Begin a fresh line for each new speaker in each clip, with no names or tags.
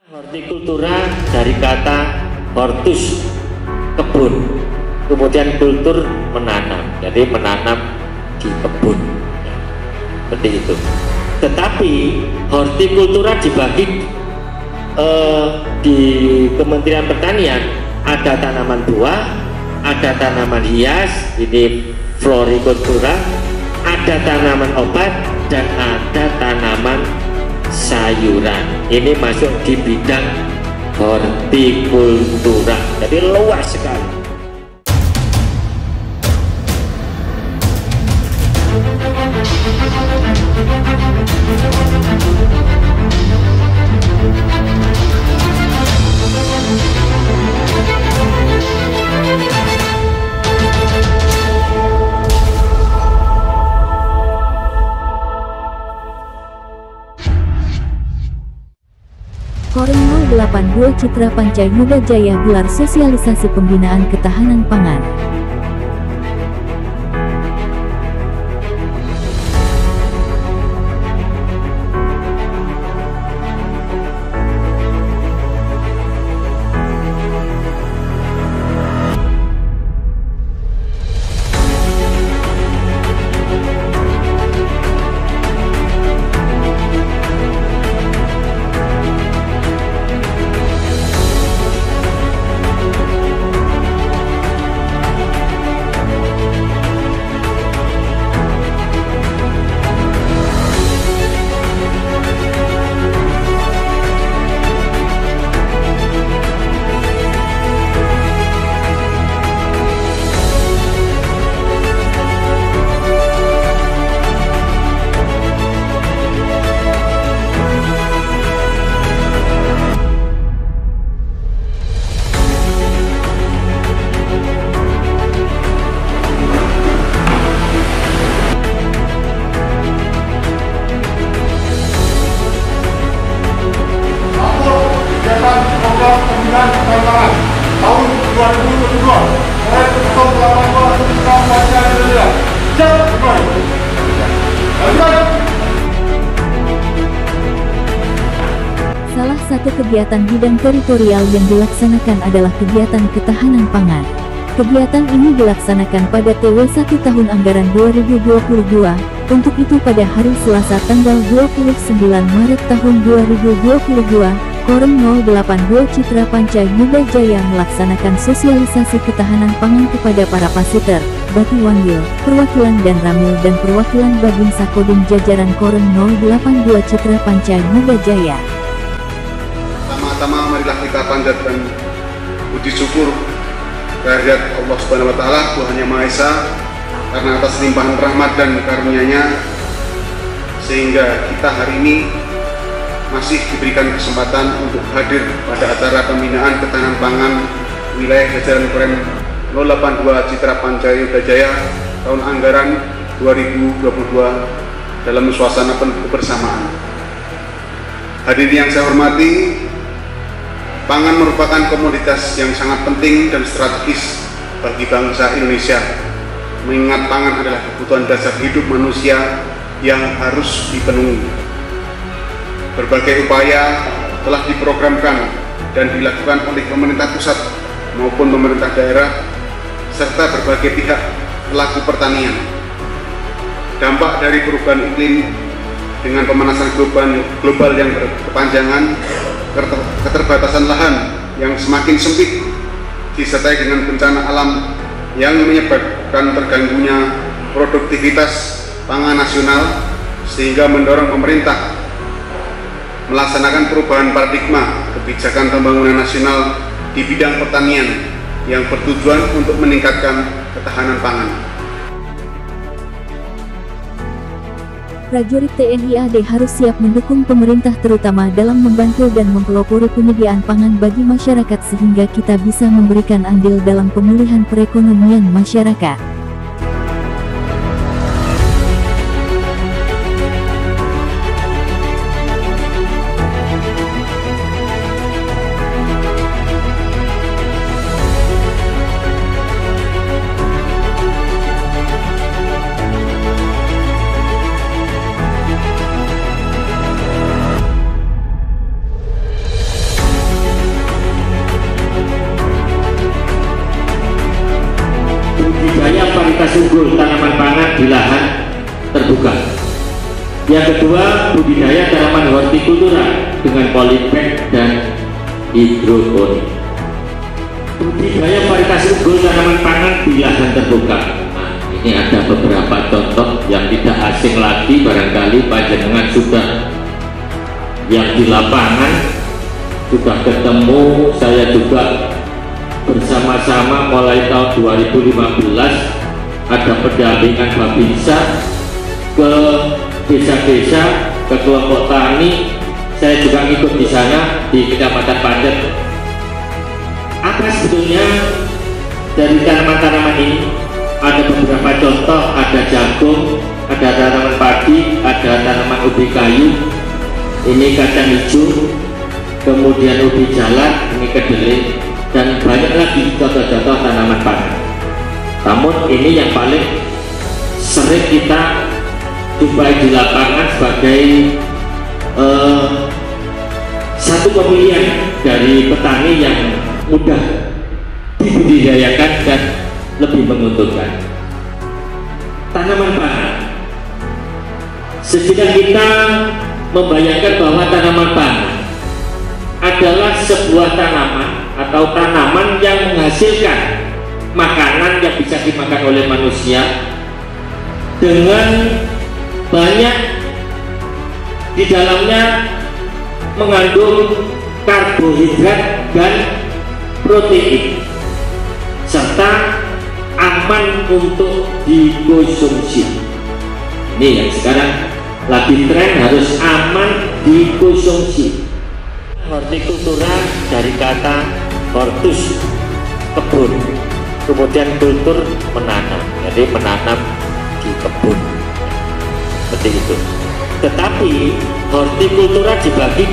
Hortikultura dari kata hortus, kebun, kemudian kultur menanam, jadi menanam di kebun, seperti itu. Tetapi hortikultura dibagi di Kementerian Pertanian, ada tanaman buah, ada tanaman hias, ini florikultura, ada tanaman obat, dan ada tanaman sayuran. Ini masuk di bidang hortikultura, jadi luas sekali.
Koring 082 Citra Pancai Muda Jaya gelar sosialisasi pembinaan ketahanan pangan.
Tahun 2022 oleh Ketua Pelabuhan Citra Pancai Jaya.
Salah satu kegiatan bidang teritorial yang dilaksanakan adalah kegiatan ketahanan pangan. Kegiatan ini dilaksanakan pada TW 1 tahun anggaran 2022. Untuk itu pada hari Selasa tanggal 29 Maret tahun 2022, Koring 082 Citra Pancai Muda Jaya melaksanakan sosialisasi ketahanan pangan kepada para pasiter, Bati Wanggil, perwakilan dan Ramil dan perwakilan Babin Sakodim jajaran Koring 082 Citra Pancai Muda Jaya.
Pertama-tama marilah kita panjatkan puji syukur kehadirat Allah Subhanahu wa taala, Tuhan Yang Maha Esa, karena atas limpahan rahmat dan karunia-Nya sehingga kita hari ini masih diberikan kesempatan untuk hadir pada acara pembinaan ketahanan pangan wilayah jajaran Koring 082 Citra Pancai Muda Jaya tahun anggaran 2022 dalam suasana penuh kebersamaan. Hadirin yang saya hormati, pangan merupakan komoditas yang sangat penting dan strategis bagi bangsa Indonesia, mengingat pangan adalah kebutuhan dasar hidup manusia yang harus dipenuhi. Berbagai upaya telah diprogramkan dan dilakukan oleh pemerintah pusat maupun pemerintah daerah serta berbagai pihak pelaku pertanian. Dampak dari perubahan iklim dengan pemanasan global yang berkepanjangan, keterbatasan lahan yang semakin sempit, disertai dengan bencana alam yang menyebabkan terganggunya produktivitas pangan nasional, sehingga mendorong pemerintah melaksanakan perubahan paradigma kebijakan pembangunan nasional di bidang pertanian yang bertujuan untuk meningkatkan ketahanan pangan.
Prajurit TNI AD harus siap mendukung pemerintah terutama dalam membantu dan mempelopori penyediaan pangan bagi masyarakat sehingga kita bisa memberikan andil dalam pemulihan perekonomian masyarakat.
unggul tanaman pangan di lahan terbuka. Yang kedua, budidaya tanaman hortikultura dengan polybag dan hidroponik. Budidaya varietas unggul tanaman pangan di lahan terbuka. Nah, ini ada beberapa contoh yang tidak asing lagi, barangkali panjenengan sudah yang di lapangan sudah ketemu. Saya juga bersama-sama mulai tahun 2015 ada pendampingan Babinsa ke desa-desa, ke kelompok tani. Saya juga ikut di sana di Kecamatan Pandet. Apa sebetulnya dari tanaman-tanaman ini? Ada beberapa contoh, ada jagung, ada tanaman padi, ada tanaman ubi kayu, ini kacang hijau, kemudian ubi jalar, ini kedelai, dan banyak lagi contoh-contoh tanaman pangan. Namun ini yang paling sering kita jumpai di lapangan sebagai satu pemilihan dari petani yang mudah dibudidayakan dan lebih menguntungkan. Tanaman pangan, sejak kita membayangkan bahwa tanaman pangan adalah sebuah tanaman atau tanaman yang menghasilkan makanan yang bisa dimakan oleh manusia dengan banyak di dalamnya mengandung karbohidrat dan protein serta aman untuk dikonsumsi. Ini yang sekarang lagi tren, harus aman dikonsumsi. Hortikultura dari kata hortus, kebun, kemudian kultur, menanam, jadi menanam di kebun, seperti itu. Tetapi hortikultura dibagi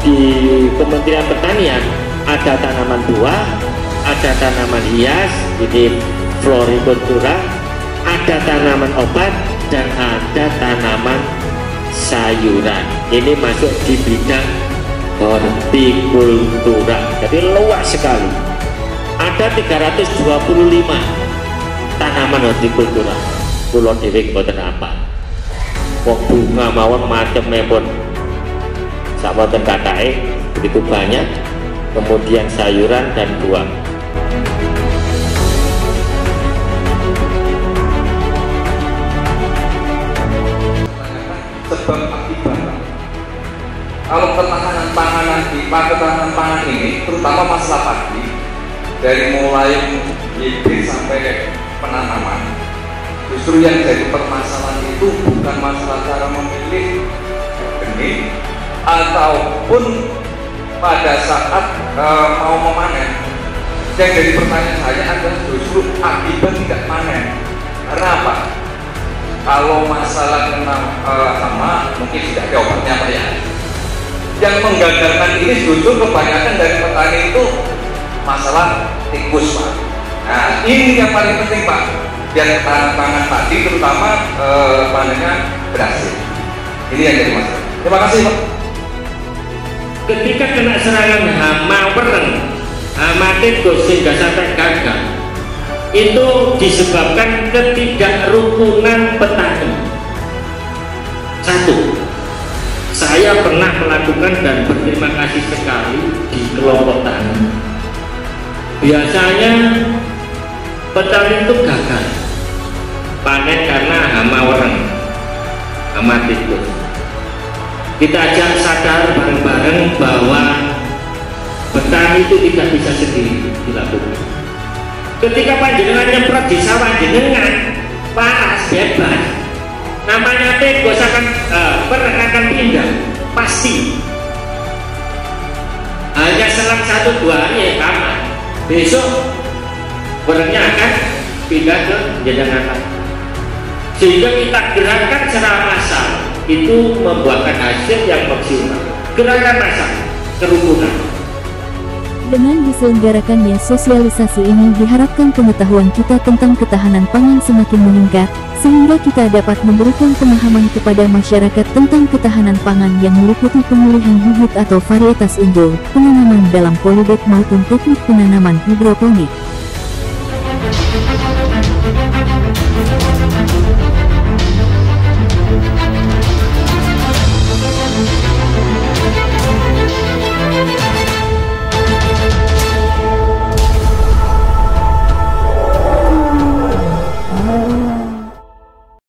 di Kementerian Pertanian, ada tanaman buah, ada tanaman hias, ini florikultura, ada tanaman obat, dan ada tanaman sayuran. Ini masuk di bidang hortikultura, jadi luas sekali. Ada 325 tanaman hortikultura. Kulo dhewe mboten apa. Wong bunga mawon maceme pun sawoten kathahé begitu banyak. Kemudian sayuran dan buah.
Sebab akibat. Kalau ketahanan pangan ini, terutama masalah padi, dari mulai bibit sampai penanaman, justru yang jadi permasalahan itu bukan masalah cara memilih benih ataupun pada saat mau memanen. Yang jadi pertanyaan saya adalah justru akibat tidak panen. Karena apa? Kalau masalah kena hama mungkin tidak ada obatnya Pak ya. Yang menggagalkan ini justru kebanyakan dari petani itu masalah tikus Pak. Nah ini yang paling penting Pak, biar ketahanan pangan padi terutama panennya berhasil. Ini yang jadi masalah. Terima kasih Pak.
Ketika kena serangan hama wereng, hama tikus sehingga sampai gagal, itu disebabkan ketidakrukunan petani. Satu, saya pernah melakukan dan berterima kasih sekali di kelompok tani. Biasanya petani itu gagal panen karena hama wereng, hama tikus. Kita ajak sadar bareng-bareng bahwa petani itu tidak bisa sendiri dilakukan. Ketika panjenengan nyemprot di sawah jenengan panas bebas, namanya tikus akan pindah pasti. Hanya selang 1-2 hari ya aman. Besok werengnya akan pindah ke jenengan. Sehingga kita gerakan secara massal itu membuahkan hasil yang maksimal. Gerakan massal, kerukunan.
Dengan diselenggarakannya sosialisasi ini diharapkan pengetahuan kita tentang ketahanan pangan semakin meningkat, sehingga kita dapat memberikan pemahaman kepada masyarakat tentang ketahanan pangan yang meliputi pemilihan bibit atau varietas unggul, penanaman dalam polybag maupun teknik penanaman hidroponik.